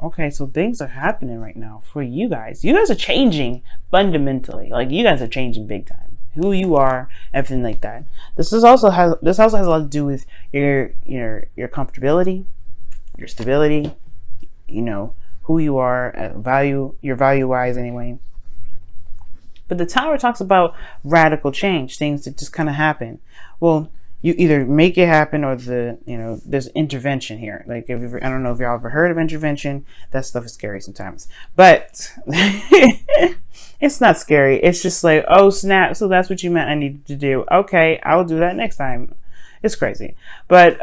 Okay, so things are happening right now for you guys. You guys are changing fundamentally. Like, you guys are changing big time. Who you are, everything like that. This also has a lot to do with your comfortability, your stability, you know, who you are, your value wise anyway. But the Tower talks about radical change, things that just kind of happen. Well, you either make it happen or there's intervention here. Like, I don't know if y'all ever heard of intervention. That stuff is scary sometimes, but it's not scary. It's just like, oh snap, so that's what you meant I needed to do. Okay, I will do that next time. It's crazy. But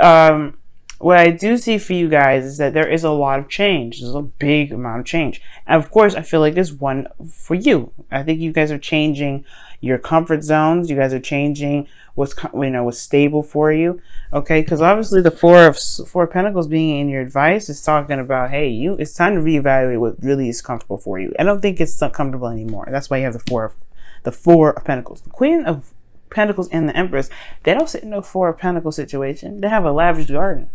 what I do see for you guys is that there is a lot of change. There's a big amount of change. And of course, I feel like there's one for you. I think you guys are changing your comfort zones. You guys are changing what's stable for you. Okay, because obviously the Four of Pentacles being in your advice is talking about, hey, it's time to reevaluate what really is comfortable for you. I don't think it's so comfortable anymore. That's why you have the Four of Pentacles. The Queen of Pentacles and the Empress, they don't sit in no Four of Pentacles situation. They have a lavish garden.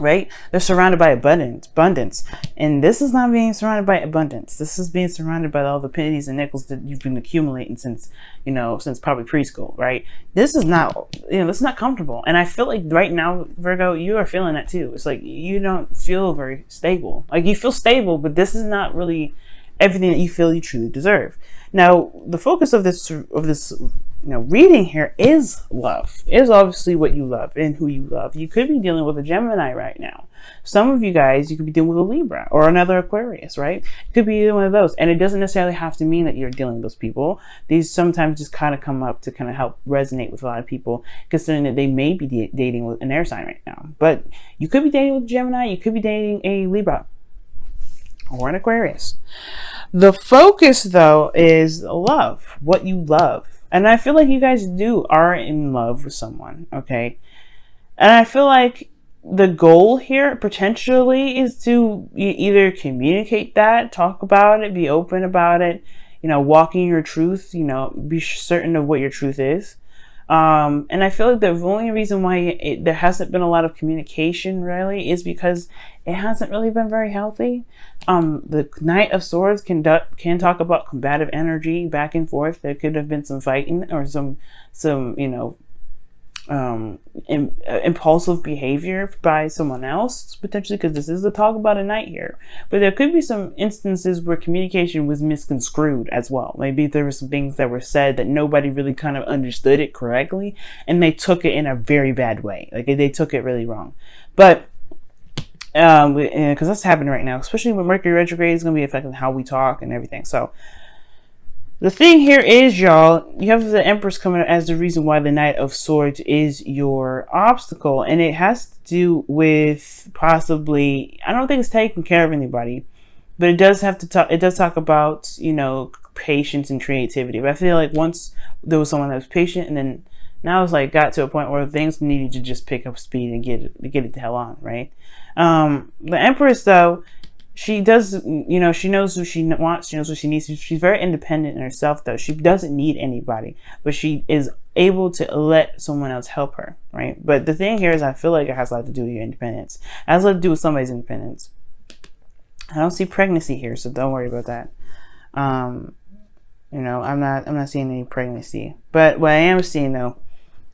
Right? They're surrounded by abundance. And this is not being surrounded by abundance. This is being surrounded by all the pennies and nickels that you've been accumulating since probably preschool, right? This is not, this is not comfortable. And I feel like right now, Virgo, you are feeling that too. It's like you don't feel very stable. Like, you feel stable, but this is not really everything that you feel you truly deserve. Now, the focus of this reading here is love. Is obviously what you love and who you love. You could be dealing with a Gemini right now. Some of you guys, you could be dealing with a Libra or another Aquarius, right? It could be either one of those. And it doesn't necessarily have to mean that you're dealing with those people. These sometimes just kind of come up to kind of help resonate with a lot of people, considering that they may be dating with an air sign right now. But you could be dating with a Gemini. You could be dating a Libra or an Aquarius. The focus, though, is love, what you love. And I feel like you guys are in love with someone, okay? And I feel like the goal here potentially is to either communicate that, talk about it, be open about it, walking your truth, be certain of what your truth is. And I feel like the only reason why there hasn't been a lot of communication really is because it hasn't really been very healthy. The Knight of Swords can talk about combative energy back and forth. There could have been some fighting or some impulsive behavior by someone else, potentially, because this is a talk about a knight here. But there could be some instances where communication was misconstrued as well. Maybe there were some things that were said that nobody really kind of understood it correctly, and they took it in a very bad way. Like, they took it really wrong. But because that's happening right now, especially when Mercury retrograde is going to be affecting how we talk and everything. So the thing here is, y'all, you have the Empress coming as the reason why the Knight of Swords is your obstacle. And it has to do with possibly, I don't think it's taking care of anybody, but it does talk about, patience and creativity. But I feel like once there was someone that was patient, and then now it's like got to a point where things needed to just pick up speed and get it the hell on, right? The Empress, though, she does, she knows who she wants, she knows what she needs. She's very independent in herself, though. She doesn't need anybody, but she is able to let someone else help her, right? But the thing here is, I feel like it has a lot to do with your independence. It has a lot to do with somebody's independence. I don't see pregnancy here, so don't worry about that. I'm not seeing any pregnancy. But what I am seeing, though,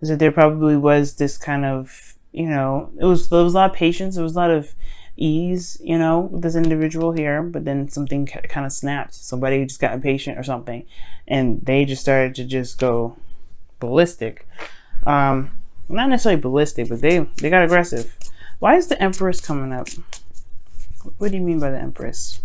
is that there probably was this kind of, there was a lot of patience, there was a lot of ease, with this individual here, but then something kind of snapped. Somebody just got impatient or something, and they just started to just go ballistic. Not necessarily ballistic, but they got aggressive. Why is the Empress coming up? What do you mean by the Empress?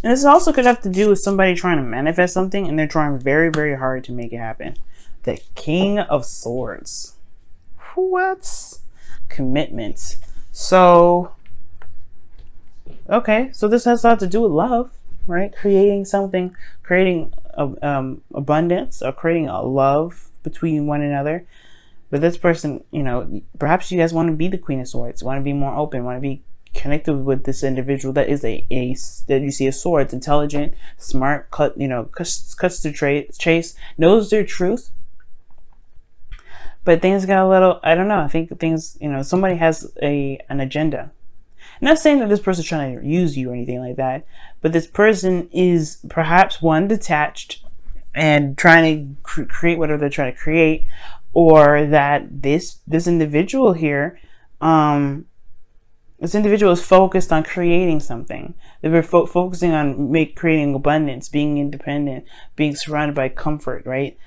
And this also could have to do with somebody trying to manifest something, and they're trying very, very hard to make it happen. The King of Swords. What? Commitment. So, okay, so this has a lot to do with love, right? Creating something, creating abundance, or creating a love between one another. But this person, perhaps you guys want to be the Queen of Swords, want to be more open, want to be, connected with this individual that is a that you see a sword. It's intelligent, smart, cuts to chase, knows their truth. But things got a little, I don't know, I think things, somebody has an agenda. I'm not saying that this person's trying to use you or anything like that, but this person is perhaps one, detached and trying to create whatever they're trying to create, or that this individual here, this individual is focused on creating something. They're focusing on creating abundance, being independent, being surrounded by comfort, right?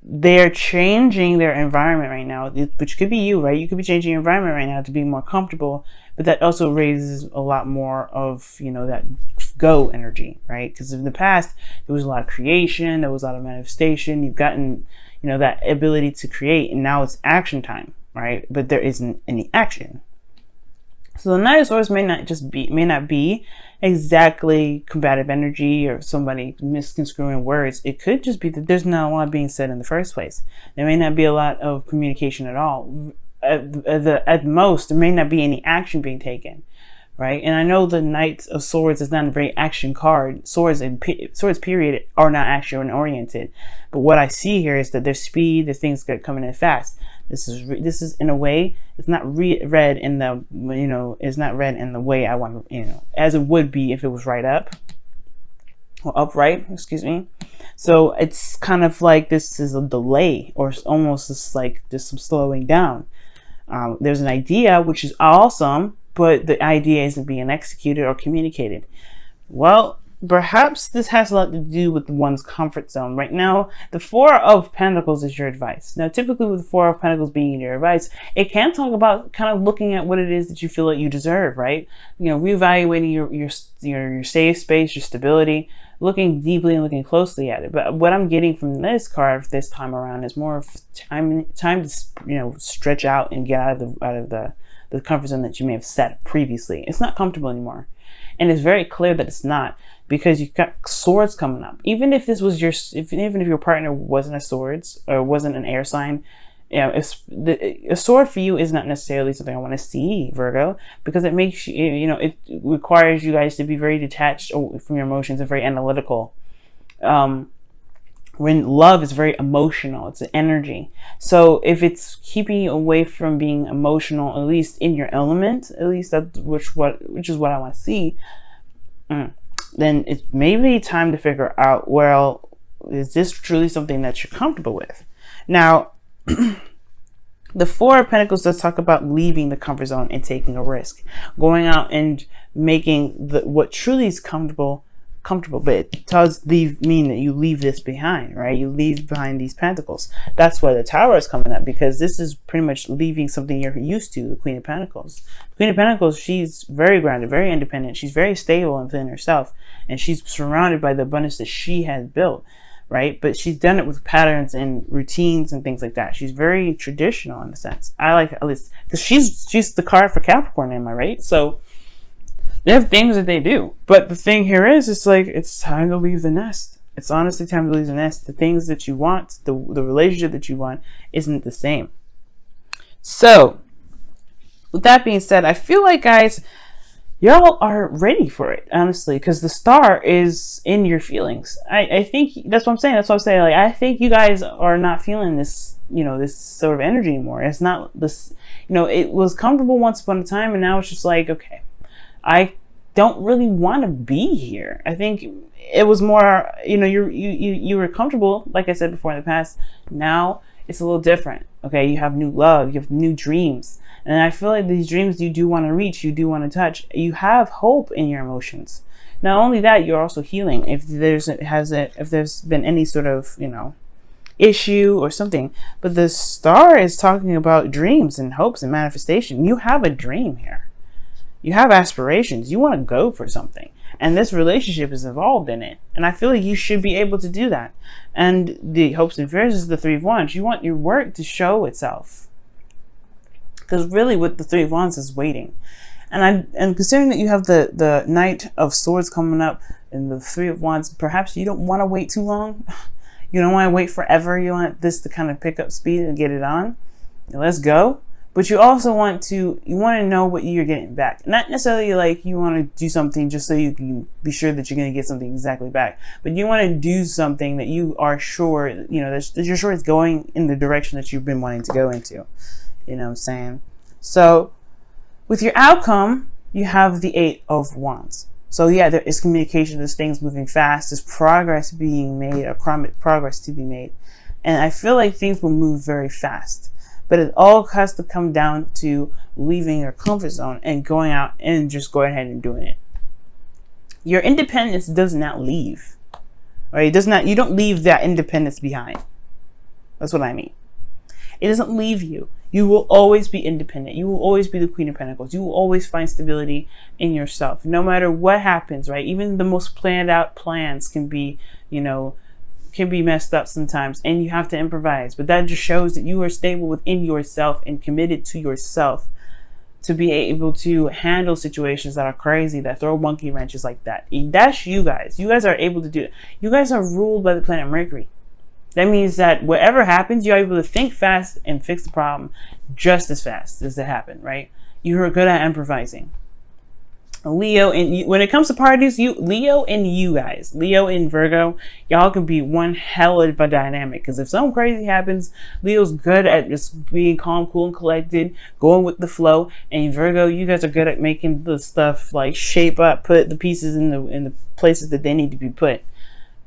They're changing their environment right now, which could be you, right? You could be changing your environment right now to be more comfortable, but that also raises a lot more of, that go energy, right? Because in the past, there was a lot of creation, there was a lot of manifestation. You've gotten, that ability to create, and now it's action time, right? But there isn't any action. So the Knight of Swords may not be exactly combative energy or somebody misconstruing words. It could just be that there's not a lot being said in the first place. There may not be a lot of communication at all. At most, there may not be any action being taken, right? And I know the Knight of Swords is not a very action card. Swords period are not action oriented. But what I see here is that there's speed, there's things that are coming in fast. This is in a way, it's not read in the, it's not read in the way I want, as it would be if it was right up or upright, excuse me. So it's kind of like this is a delay, or almost just like just some slowing down. There's an idea, which is awesome, but the idea isn't being executed or communicated. Well, perhaps this has a lot to do with one's comfort zone. Right now, the Four of Pentacles is your advice. Now, typically with the Four of Pentacles being your advice, it can talk about kind of looking at what it is that you feel like you deserve, right? Reevaluating your safe space, your stability, looking deeply and looking closely at it. But what I'm getting from this card this time around is more of time to stretch out and get out of the comfort zone that you may have set previously. It's not comfortable anymore. And it's very clear that it's not, because you've got swords coming up. Even if this was even if your partner wasn't a swords or wasn't an air sign, a sword for you is not necessarily something I want to see, Virgo, because it makes you, it requires you guys to be very detached from your emotions and very analytical. When love is very emotional, it's an energy. So if it's keeping you away from being emotional, at least in your element, at least which is what I want to see, then it's maybe time to figure out, well, is this truly something that you're comfortable with? Now, the Four of Pentacles does talk about leaving the comfort zone and taking a risk, going out and making what truly is comfortable, but it does mean that you leave this behind, right? You leave behind these pentacles. That's why the Tower is coming up, because this is pretty much leaving something you're used to, the Queen of Pentacles. The Queen of Pentacles, she's very grounded, very independent. She's very stable within herself, and she's surrounded by the abundance that she has built, right? But she's done it with patterns and routines and things like that. She's very traditional in a sense. I like, at least, because she's the card for Capricorn, am I right? So they have things that they do. But the thing here is, it's like, it's time to leave the nest. It's honestly time to leave the nest. The things that you want, the relationship that you want, isn't the same. So, with that being said, I feel like, guys, y'all are ready for it, honestly, because the Star is in your feelings. I think that's what I'm saying. That's what I'm saying. Like, I think you guys are not feeling this, this sort of energy anymore. It's not this, it was comfortable once upon a time, and now it's just like, okay, I don't really want to be here. I think it was more, you were comfortable, like I said before in the past. Now it's a little different. Okay, you have new love, you have new dreams, and I feel like these dreams you do want to reach, you do want to touch. You have hope in your emotions. Not only that, you're also healing. If there's been any sort of issue or something, but the Star is talking about dreams and hopes and manifestation. You have a dream here. You have aspirations. You want to go for something. And this relationship is involved in it. And I feel like you should be able to do that. And the hopes and fears is the Three of Wands. You want your work to show itself. Because really what the Three of Wands is waiting. And considering that you have the Knight of Swords coming up and the Three of Wands, perhaps you don't want to wait too long. You don't want to wait forever. You want this to kind of pick up speed and get it on. Let's go. but you also want to know what you're getting back. Not necessarily like you want to do something just so you can be sure that you're going to get something exactly back, but you want to do something that you are sure, you know, that you're sure it's going in the direction that you've been wanting to go into. You know what I'm saying? So with your outcome, you have the 8 of Wands. So yeah, there is communication, there's things moving fast, there's progress being made, or progress to be made. And I feel like things will move very fast. But it all has to come down to leaving your comfort zone and going out and just going ahead and doing it. Your independence does not leave. Right? It does not, you don't leave that independence behind. That's what I mean. It doesn't leave you. You will always be independent. You will always be the Queen of Pentacles. You will always find stability in yourself. No matter what happens, right? Even the most planned out plans can be, you know, can be messed up sometimes, and you have to improvise. But that just shows that you are stable within yourself and committed to yourself to be able to handle situations that are crazy, that throw monkey wrenches like that. That's you guys. You guys are able to do it. You guys are ruled by the planet Mercury. That means that whatever happens, you're able to think fast and fix the problem just as fast as it happened, right? You're good at improvising. Leo, and when it comes to parties, Leo and you guys, Leo and Virgo, y'all can be one hell of a dynamic. Because if something crazy happens, Leo's good at just being calm, cool, and collected, going with the flow. And Virgo, you guys are good at making the stuff like shape up, put the pieces in the places that they need to be put.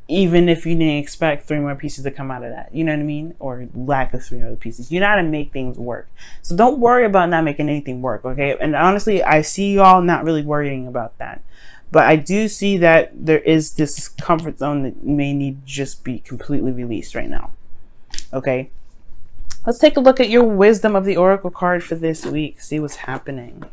Even if you didn't expect 3 more pieces to come out of that, you know what I mean? Or lack of 3 other pieces. You know how to make things work. So don't worry about not making anything work, okay? And honestly, I see y'all not really worrying about that. But I do see that there is this comfort zone that may need to just be completely released right now, okay? Let's take a look at your wisdom of the Oracle card for this week. See what's happening.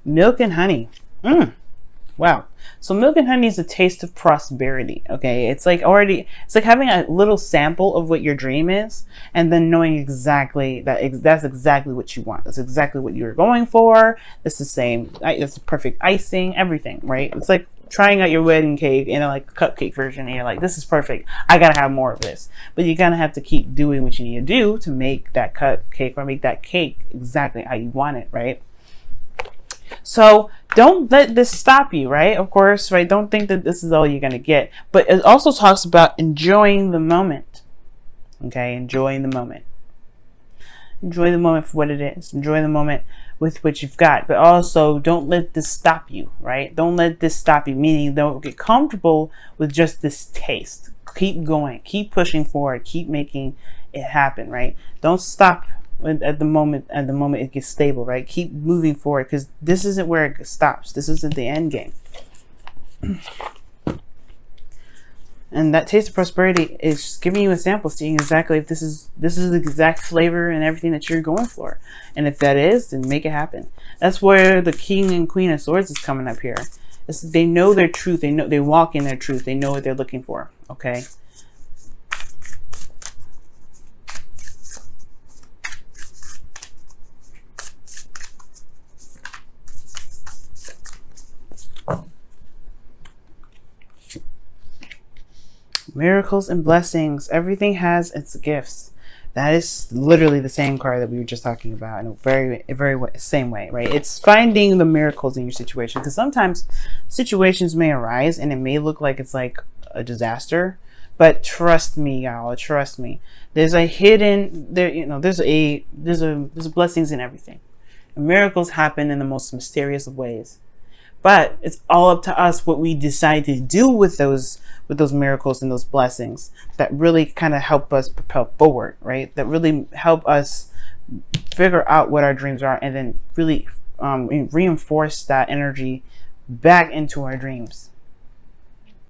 Milk and honey. Wow. So milk and honey is a taste of prosperity. Okay. It's like having a little sample of what your dream is, and then knowing exactly that's exactly what you want. That's exactly what you're going for. It's the same. It's the perfect icing, everything, right? It's like trying out your wedding cake in a like cupcake version, and you're like, this is perfect. I gotta have more of this. But you gotta have to keep doing what you need to do to make that cupcake or make that cake exactly how you want it, right? So don't let this stop you, right? Of course, right? Don't think that this is all you're going to get. But it also talks about enjoying the moment. Okay? Enjoying the moment. Enjoy the moment for what it is. Enjoy the moment with what you've got. But also, don't let this stop you, right? Don't let this stop you. Meaning, don't get comfortable with just this taste. Keep going. Keep pushing forward. Keep making it happen, right? Don't stop at the moment it gets stable, right? Keep moving forward, because this isn't where it stops. This isn't the end game. And that taste of prosperity is just giving you a sample, seeing exactly if this is the exact flavor and everything that you're going for. And if that is, then make it happen. That's where the King and Queen of Swords is coming up here. They know their truth. They walk in their truth. They know what they're looking for. Okay. Miracles and blessings. Everything has its gifts. That is literally the same card that we were just talking about in a very same way, right? It's finding the miracles in your situation, because sometimes situations may arise and it may look like it's like a disaster, but trust me, y'all. Trust me. There's a hidden there. You know, there's blessings in everything. And miracles happen in the most mysterious of ways. But it's all up to us what we decide to do with those miracles and those blessings that really kind of help us propel forward, right? That really help us figure out what our dreams are, and then really reinforce that energy back into our dreams.